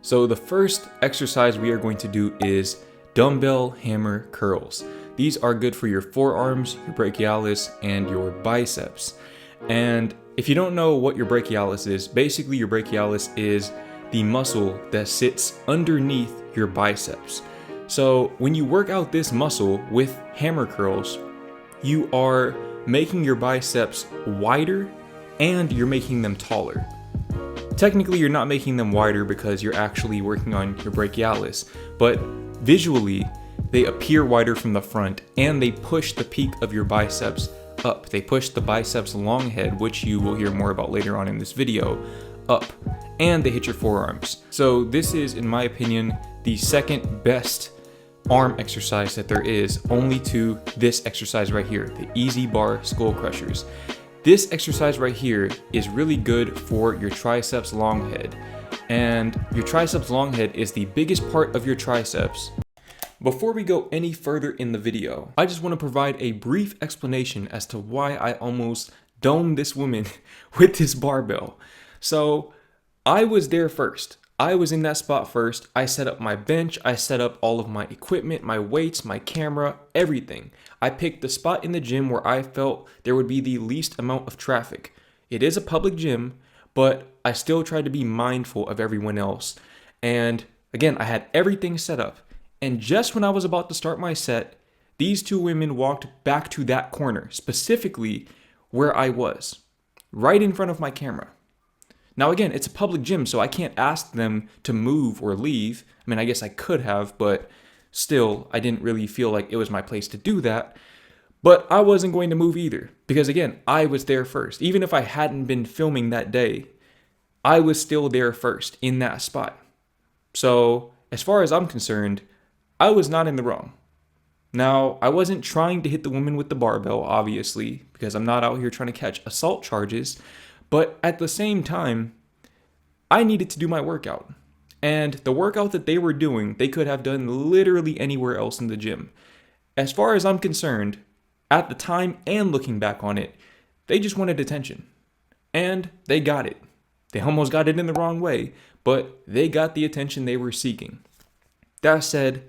So the first exercise we are going to do is dumbbell hammer curls. These are good for your forearms, your brachialis, and your biceps. And if you don't know what your brachialis is, basically your brachialis is the muscle that sits underneath your biceps. So when you work out this muscle with hammer curls, you are making your biceps wider and you're making them taller. Technically, you're not making them wider because you're actually working on your brachialis, but visually, they appear wider from the front and they push the peak of your biceps up. They push the biceps long head, which you will hear more about later on in this video, up, and they hit your forearms. So this is, in my opinion, the second best arm exercise that there is, only to this exercise right here, the easy bar skull crushers. This exercise right here is really good for your triceps long head, and your triceps long head is the biggest part of your triceps. Before we go any further in the video, I just want to provide a brief explanation as to why I almost domed this woman with this barbell. So I was there first. I was in that spot first. I set up my bench, I set up all of my equipment, my weights, my camera, everything. I picked the spot in the gym where I felt there would be the least amount of traffic. It is a public gym, but I still tried to be mindful of everyone else. And again, I had everything set up. And just when I was about to start my set, these two women walked back to that corner, specifically where I was, right in front of my camera. Now again, it's a public gym, so I can't ask them to move or leave. I mean, I guess I could have, but still, I didn't really feel like it was my place to do that. But I wasn't going to move either, because again, I was there first. Even if I hadn't been filming that day, I was still there first in that spot. So as far as I'm concerned, I was not in the wrong. Now, I wasn't trying to hit the woman with the barbell, obviously, because I'm not out here trying to catch assault charges. But at the same time, I needed to do my workout. And the workout that they were doing, they could have done literally anywhere else in the gym. As far as I'm concerned, at the time and looking back on it, they just wanted attention. And they got it. They almost got it in the wrong way, but they got the attention they were seeking. That said,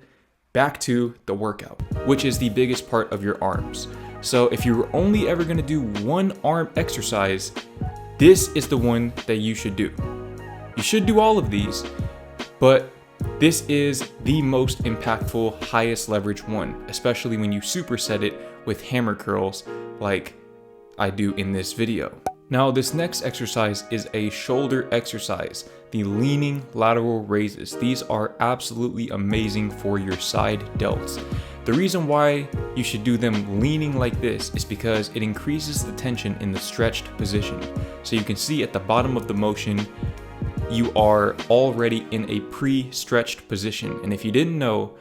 back to the workout, which is the biggest part of your arms. So if you were only ever going to do one arm exercise, this is the one that you should do. You should do all of these, but this is the most impactful, highest leverage one, especially when you superset it with hammer curls like I do in this video. Now, this next exercise is a shoulder exercise, the leaning lateral raises. These are absolutely amazing for your side delts. The reason why you should do them leaning like this is because it increases the tension in the stretched position. So you can see at the bottom of the motion, you are already in a pre-stretched position. And if you didn't know,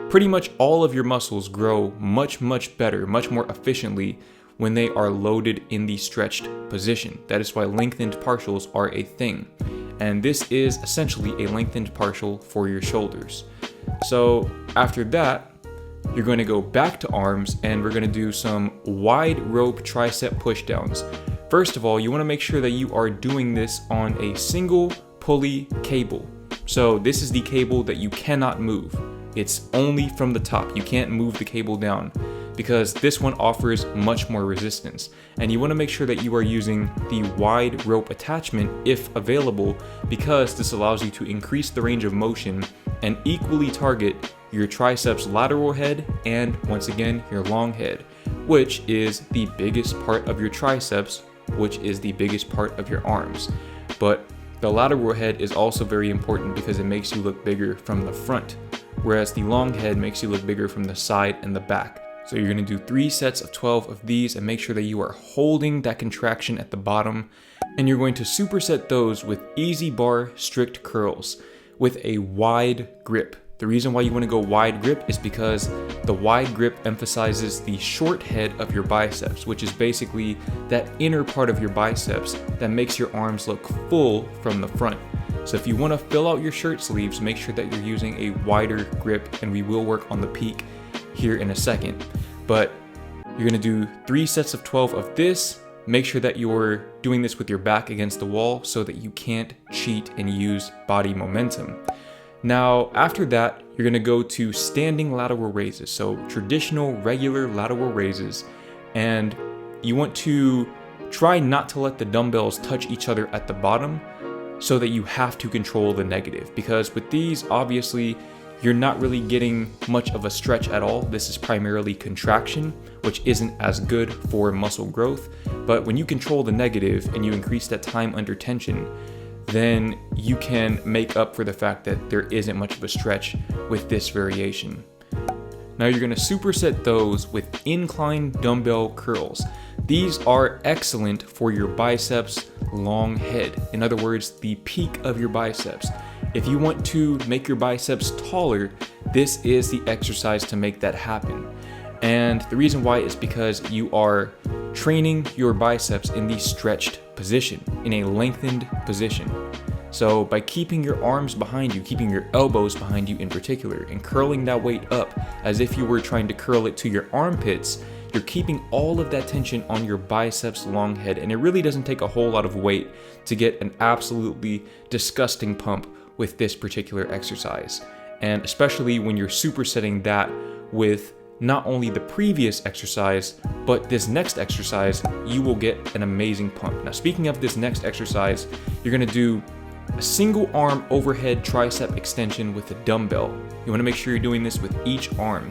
pretty much all of your muscles grow much better, much more efficiently when they are loaded in the stretched position. That is why lengthened partials are a thing. And this is essentially a lengthened partial for your shoulders. So after that, you're going to go back to arms and we're going to do some wide rope tricep pushdowns. First of all, you want to make sure that you are doing this on a single pulley cable. So this is the cable that you cannot move. It's only from the top. You can't move the cable down because this one offers much more resistance. And you want to make sure that you are using the wide rope attachment if available, because this allows you to increase the range of motion and equally target your triceps lateral head and, once again, your long head, which is the biggest part of your triceps, which is the biggest part of your arms. But the lateral head is also very important because it makes you look bigger from the front, whereas the long head makes you look bigger from the side and the back. So you're going to do 3 sets of 12 of these and make sure that you are holding that contraction at the bottom. And you're going to superset those with easy bar strict curls with a wide grip. The reason why you want to go wide grip is because the wide grip emphasizes the short head of your biceps, which is basically that inner part of your biceps that makes your arms look full from the front. So if you want to fill out your shirt sleeves, make sure that you're using a wider grip, and we will work on the peak here in a second. But you're going to do 3 sets of 12 of this. Make sure that you're doing this with your back against the wall so that you can't cheat and use body momentum. Now, after that, you're gonna go to standing lateral raises. So traditional, regular lateral raises. And you want to try not to let the dumbbells touch each other at the bottom so that you have to control the negative. Because with these, obviously, you're not really getting much of a stretch at all. This is primarily contraction, which isn't as good for muscle growth. But when you control the negative and you increase that time under tension, then you can make up for the fact that there isn't much of a stretch with this variation. Now you're gonna superset those with incline dumbbell curls. These are excellent for your biceps long head. In other words, the peak of your biceps. If you want to make your biceps taller, this is the exercise to make that happen. And the reason why is because you are training your biceps in the stretched position, in a lengthened position. So by keeping your arms behind you, keeping your elbows behind you in particular, and curling that weight up as if you were trying to curl it to your armpits, you're keeping all of that tension on your biceps long head. And it really doesn't take a whole lot of weight to get an absolutely disgusting pump with this particular exercise. And especially when you're supersetting that with not only the previous exercise, but this next exercise, you will get an amazing pump. Now, speaking of this next exercise, you're gonna do a single arm overhead tricep extension with a dumbbell. You wanna make sure you're doing this with each arm.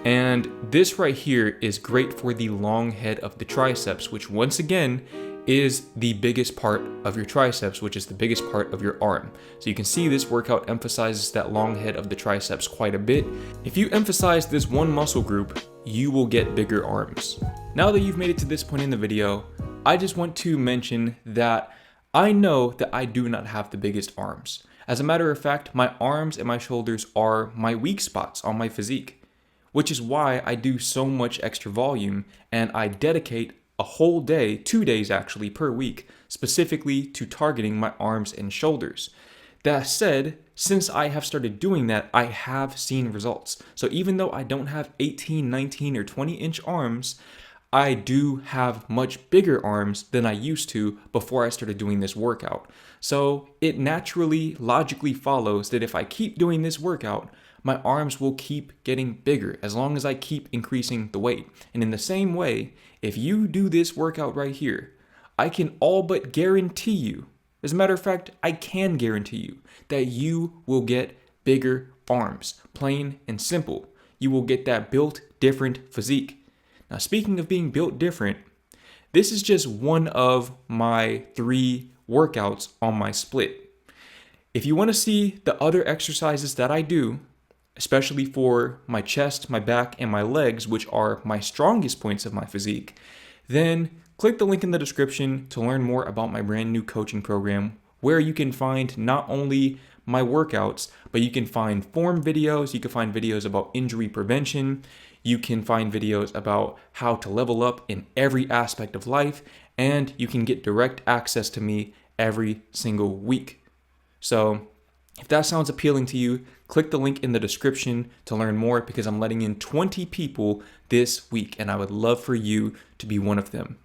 And this right here is great for the long head of the triceps, which once again is the biggest part of your triceps, which is the biggest part of your arm. So you can see this workout emphasizes that long head of the triceps quite a bit. If you emphasize this one muscle group, you will get bigger arms. Now that you've made it to this point in the video, I just want to mention that I know that I do not have the biggest arms. As a matter of fact, my arms and my shoulders are my weak spots on my physique, which is why I do so much extra volume and I dedicate a whole day, 2 days actually per week, specifically to targeting my arms and shoulders. That said, since I have started doing that, I have seen results. So even though I don't have 18, 19, or 20-inch arms, I do have much bigger arms than I used to before I started doing this workout. So it naturally, logically follows that if I keep doing this workout, my arms will keep getting bigger as long as I keep increasing the weight. And in the same way, if you do this workout right here, I can all but guarantee you, as a matter of fact, I can guarantee you that you will get bigger arms, plain and simple. You will get that built different physique. Now, speaking of being built different, this is just one of my 3 workouts on my split. If you want to see the other exercises that I do, especially for my chest, my back, and my legs, which are my strongest points of my physique, then click the link in the description to learn more about my brand new coaching program, where you can find not only my workouts, but you can find form videos, you can find videos about injury prevention, you can find videos about how to level up in every aspect of life, and you can get direct access to me every single week. So if that sounds appealing to you, click the link in the description to learn more because I'm letting in 20 people this week and I would love for you to be one of them.